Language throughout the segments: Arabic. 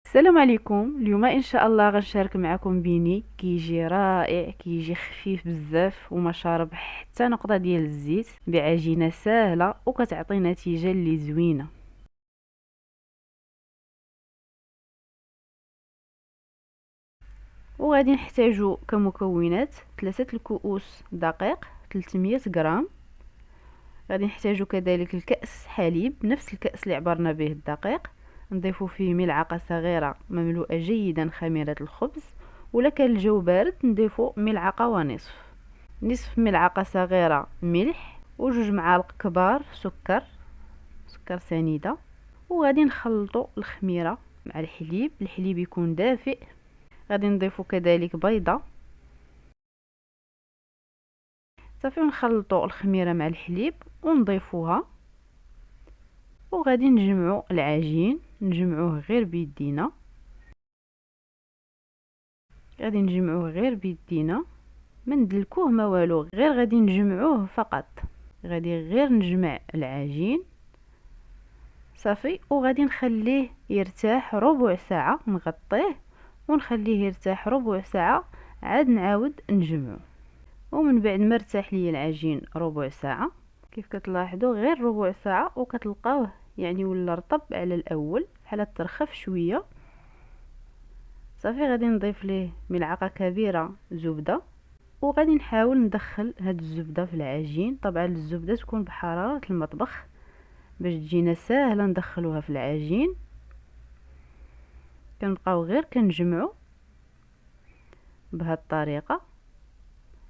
السلام عليكم. اليوم ان شاء الله غنشارك معكم بيني كيجي رائع، كيجي خفيف بزاف وما شارب حتى نقطه ديال الزيت، بعجينه سهله وكتعطي نتيجه اللي زوينه. وغادي نحتاجو كمكونات 3 دقيق 300 غرام. غادي نحتاجو كذلك الكأس حليب، نفس الكأس اللي عبرنا به الدقيق. نضيف فيه ملعقه صغيره مملوءه جيدا خميره الخبز، ولا كان الجو بارد نضيفو ملعقه ونصف. نصف ملعقة صغيرة ملح، وجوج معالق كبار سكر سنيدة. وغادي نخلطوا الخميرة مع الحليب يكون دافئ. غادي نضيفوا كذلك بيضة صافي، ونخلطوا الخميرة مع الحليب ونضيفوها. وغادي نجمعوا العجين، نجمعوه غير بيدينا. ما ندلكوه ما والو، غير غادي نجمعوه فقط. غادي غير نجمع العجين صافي، وغادي نخليه يرتاح ربع ساعة. نغطيه ونخليه يرتاح ربع ساعة، عاد نعاود نجمعه. ومن بعد ما ارتاح لي العجين ربع ساعة، كيف كتلاحظوا غير ربع ساعة وكتلقاوه يعني ولا رطب على الاول، بحال ترخف شويه. صافي غادي نضيف ليه ملعقه كبيره زبده، وغادي نحاول ندخل هاد الزبده في العجين. طبعا الزبده تكون بحراره المطبخ باش تجينا ساهله ندخلوها في العجين. كنبقاو غير كنجمعو بهاد الطريقه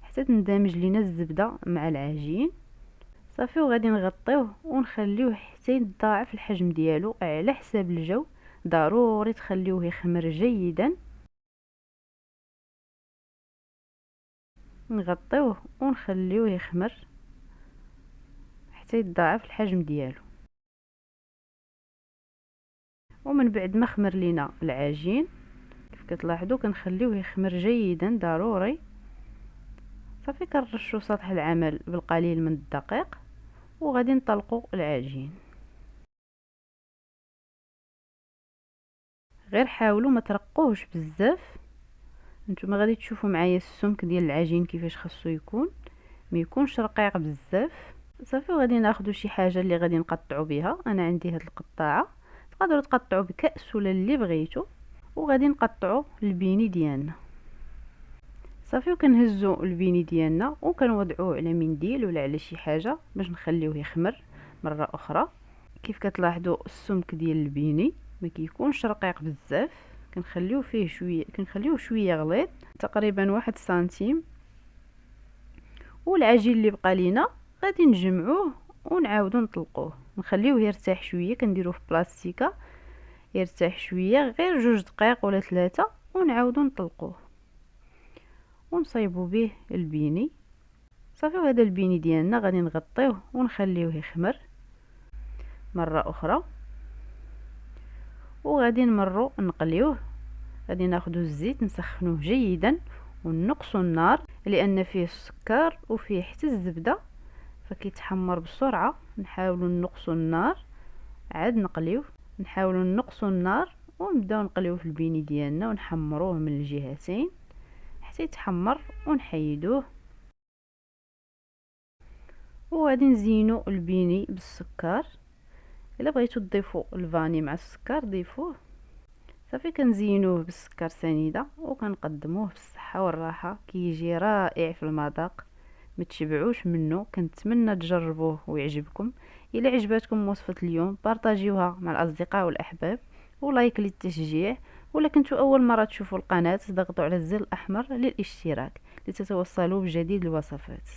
حتى تندمج لينا الزبده مع العجين صافي. وغادي نغطيوه ونخليوه حتى يتضاعف الحجم ديالو على حساب الجو. ضروري تخليوه يخمر جيدا. نغطيوه ونخليوه يخمر حتى يتضاعف الحجم ديالو. ومن بعد ما خمر لينا العجين كيف كتلاحظوا كنخليوه يخمر جيدا ضروري. صافي كنرشوا سطح العمل بالقليل من الدقيق، وغادي نطلقوا العجين. غير حاولوا ما ترقوهش بزاف. نتوما غادي تشوفوا معايا السمك ديال العجين كيفاش خاصو يكون، ما يكونش رقيق بزاف. صافي وغادي ناخذ شي حاجه اللي غادي نقطعوا بها. انا عندي هاد القطاعه، تقدروا تقطعوا بكأس ولا اللي بغيتو. وغادي نقطعوا البيني ديالنا صافي. وكنهزوا البيني ديالنا وكنوضعوه على منديل ولا على شي حاجه باش نخليوه يخمر مره اخرى. كيف كتلاحظوا السمك ديال البيني ما كيكونش رقيق بزاف، كنخليوه شويه غليظ تقريبا 1 سنتيم. والعجين اللي بقى لينا غادي نجمعوه ونعاودو نطلقوه، نخليوه يرتاح شويه. كنديروه في بلاستيكه يرتاح شويه غير 2 دقائق ولا 3، ونعاودو نطلقوه ونصايبو به البيني صافي. وهذا البيني ديالنا غادي نغطيوه ونخليوه يخمر مره اخرى. وغادي نمروا نقليوه. غادي ناخذوا الزيت نسخنوه جيدا ونقصوا النار، لان فيه السكر وفيه حتى الزبده فكيتحمر بسرعه. نحاولوا نقصوا النار عاد نقليوه. نحاولوا نقصوا النار ونبداو نقليوه في البيني ديالنا ونحمروه من الجهتين حتى يتحمر ونحيدوه. وغادي نزينوا البيني بالسكر. الا بغيتوا تضيفوا الفاني مع السكر ضيفوه. صافي كنزينوه بالسكر سنيده وكنقدموه بالصحه والراحه. كيجي رائع في المذاق، ما تشبعوش منه. كنتمنى تجربوه ويعجبكم. الى عجبتكم وصفه اليوم بارطاجيوها مع الاصدقاء والاحباب، ولايك للتشجيع. ولا كنتوا اول مره تشوفوا القناه ضغطوا على الزر الاحمر للاشتراك لتتوصلوا بجديد الوصفات.